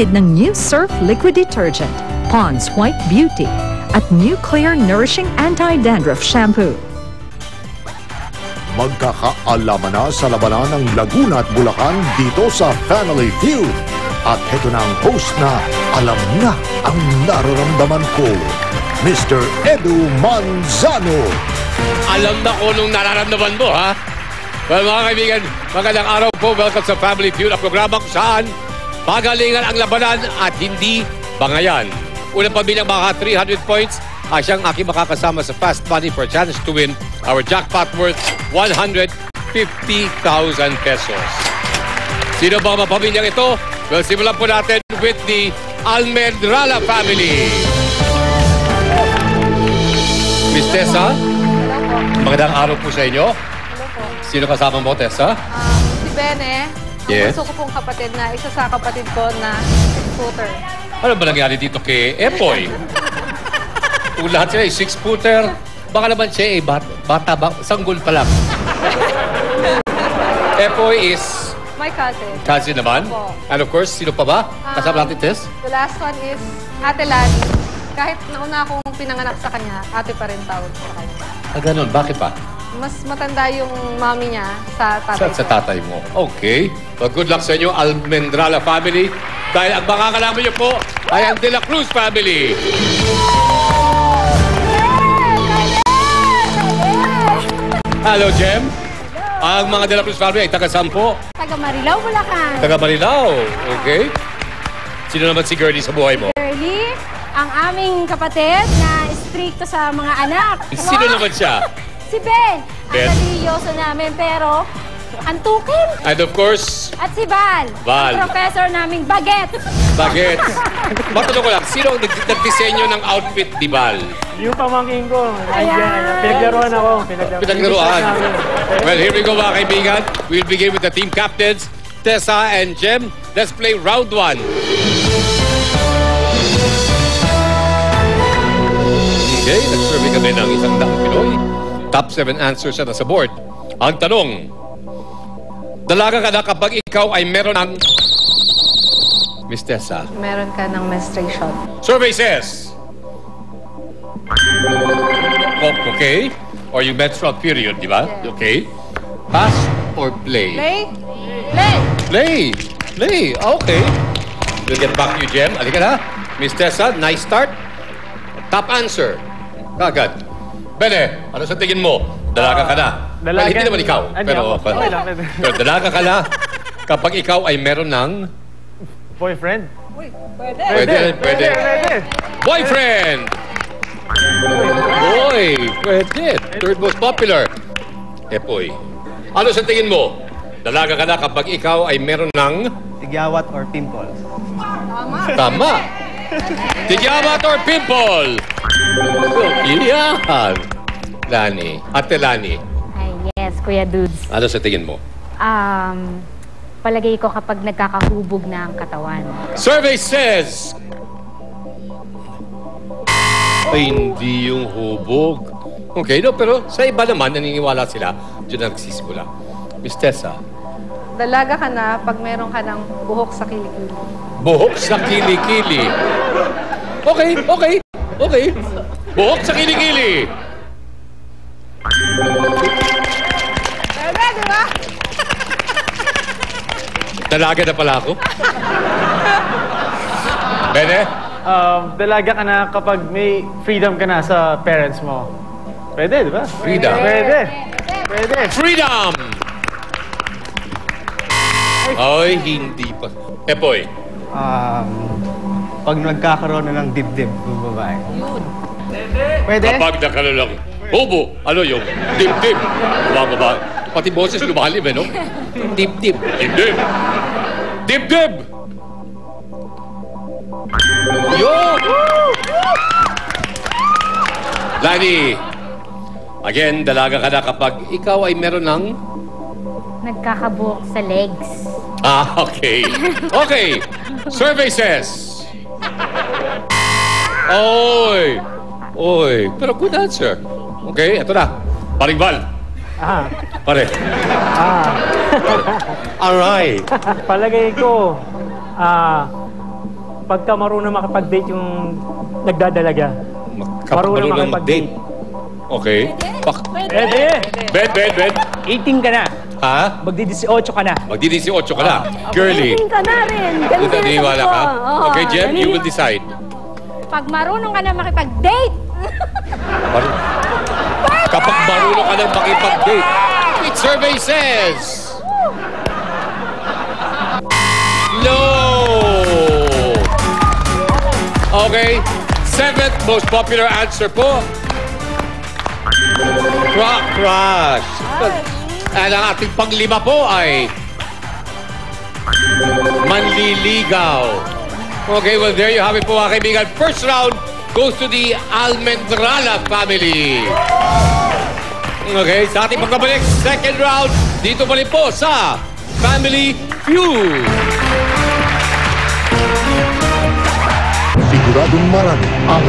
hatid ng new Surf Liquid Detergent, Pond's White Beauty, at new Clear Nourishing Anti-Dandruff Shampoo. Magkakaalaman na sa labanan ng Laguna at Bulacan dito sa Family Feud. At heto na ang host na alam na ang nararamdaman ko, Mr. Edu Manzano. Alam na ko nung nararamdaman mo, ha? Well, mga kaibigan, magandang araw po. Welcome sa Family Feud, ang programa kung saan pagalingan ang labanan at hindi bangayan. Unang pambilang mga 300 points ay siyang aking makakasama sa Fast Money for a chance to win our jackpot worth 150,000 pesos. Sino ba ang pamilyang ito? Well, simulan po natin with the Almendrala family. Miss Tessa, magandang araw po sa inyo. Hello po. Sino kasama mo, Tessa? Si Bene. Yes. Ang gusto ko pong kapatid na isa sa kapatid ko na six-footer. Ano ba nangyari dito kay Epoy? Kung lahat siya ay six-footer, baka naman siya ay bata, sanggol pa lang. Epoy is... My cousin. Cousin naman? Opo. And of course, sino pa ba? Kasama natin, Tess? The last one is Ate Lani. Kahit nauna akong pinanganak sa kanya, ate pa rin tawag sa kanya. Ah, ganun. Bakit pa? Mas matanda yung mami niya sa tatay ko. Sa tatay mo. Okay. Well, good luck sa inyo, Almendrala family. Dahil ang makakalaman niyo po ay ang De La Cruz family. Hello, Jem. Ang mga De La Cruz family ay taga-saan po? Taga Marilao, Bulacan. Taga Marilao. Okay. Sino naman si Gertie sa buhay mo? Girlie, ang aming kapatid na stricto sa mga anak. Sino naman siya? Si Ben. Ben. Ang religyoso namin, pero antukin. And of course, At si Val. Val. Ang professor naming Bagets. Bagets. Matanong ko lang, sino ang nagdisenyo ng outfit ni Val? Yung pamangking ko, Ayan. pinaglaruan ako. Pinaglaruan. Well, here we go mga kaibigan. We'll begin with the team captains, Tessa and Jem. Let's play round 1. Okay, nag-survey kami ng 100 Pinoy. Top 7 answers na sa board. Ang tanong, dalaga ka na kapag ikaw ay meron ng... Miss Tessa. Meron ka ng menstruation. Survey says... Oh, okay. Or yung menstrual period, di ba? Yeah. Okay. Pass or play? Play? Play! Play! Play! Okay. We'll get back to you, Jem. Halika na. Miss Tessa, nice start. Top answer. Kagad. Bene, ano sa tingin mo? Dalaga ka na. Well, hindi naman ikaw. Pero dalaga ka na kapag ikaw ay meron ng... Boyfriend? Pwede. Boyfriend! Boy, pwede. Third most popular. Epoy. Ano sa tingin mo? Dalaga ka na kapag ikaw ay meron ng... Tigyawat or pimples. Tama. Tigyawat or pimple. Iyan. Lani. Ate Lani. Ay, yes, Kuya Dudes. Ano sa tingin mo? Palagay ko kapag nagkakahubog na ang katawan. Survey says... Ay, hindi yung hubog. Okay, no, pero sa iba naman, naniniwala sila. Diyan ang nagsisimula. Miss Tessa. Dalaga ka na pag meron ka ng buhok sa kilikili. Buhok sa kilikili. Okay. Buhok sa kilikili. Pwede, di ba? Dalaga na pala ako. Bene? Dalaga ka na kapag may freedom ka na sa parents mo. Pwede, di ba? Freedom. Pwede. Freedom! Ay, hindi pa. Epoy. Pag nagkakaroon na ng dibdib ng babae. Pwede? Kapag nakaroon lang. Hubo! Ano yung dib-dib? Bumababa. Pati boses lumalim, eh, no? Dib-dib. Dib-dib! Dib-dib! Yo! Lani! Again, dalaga ka na kapag ikaw ay meron ng... Nagkakabuhok sa legs. Okay. Okay. Survey says... Oy. Pero good answer. Okay, ito na. Paring Val. Pare. Alright. Palagay ko, Pagka marunong makipag-date yung nagdadalaga. Kapag marunong mag-date. Okay. Pwede! Ben. 18 ka na. Ha? Magdi-18 ka na. Magdi-18 ka na. Girly. Ka na rin. Ganun din ang Naniniwala sagot ka? ko. Oo, Okay, Jem, you will naniniwala. decide. Pag marunong ka na makipag-date, Kapag marunong ka nang makipag-date, its survey says... No! Okay, 7th most popular answer po. Crush. At ang ating panglima po ay... Manliligaw. Okay, well, there you have it po, mga kaibigan. First round goes to the Almendrala family. Okay, sa ating pagkabalik, second round, dito pa rin po sa Family Feud. Siguradong marami ang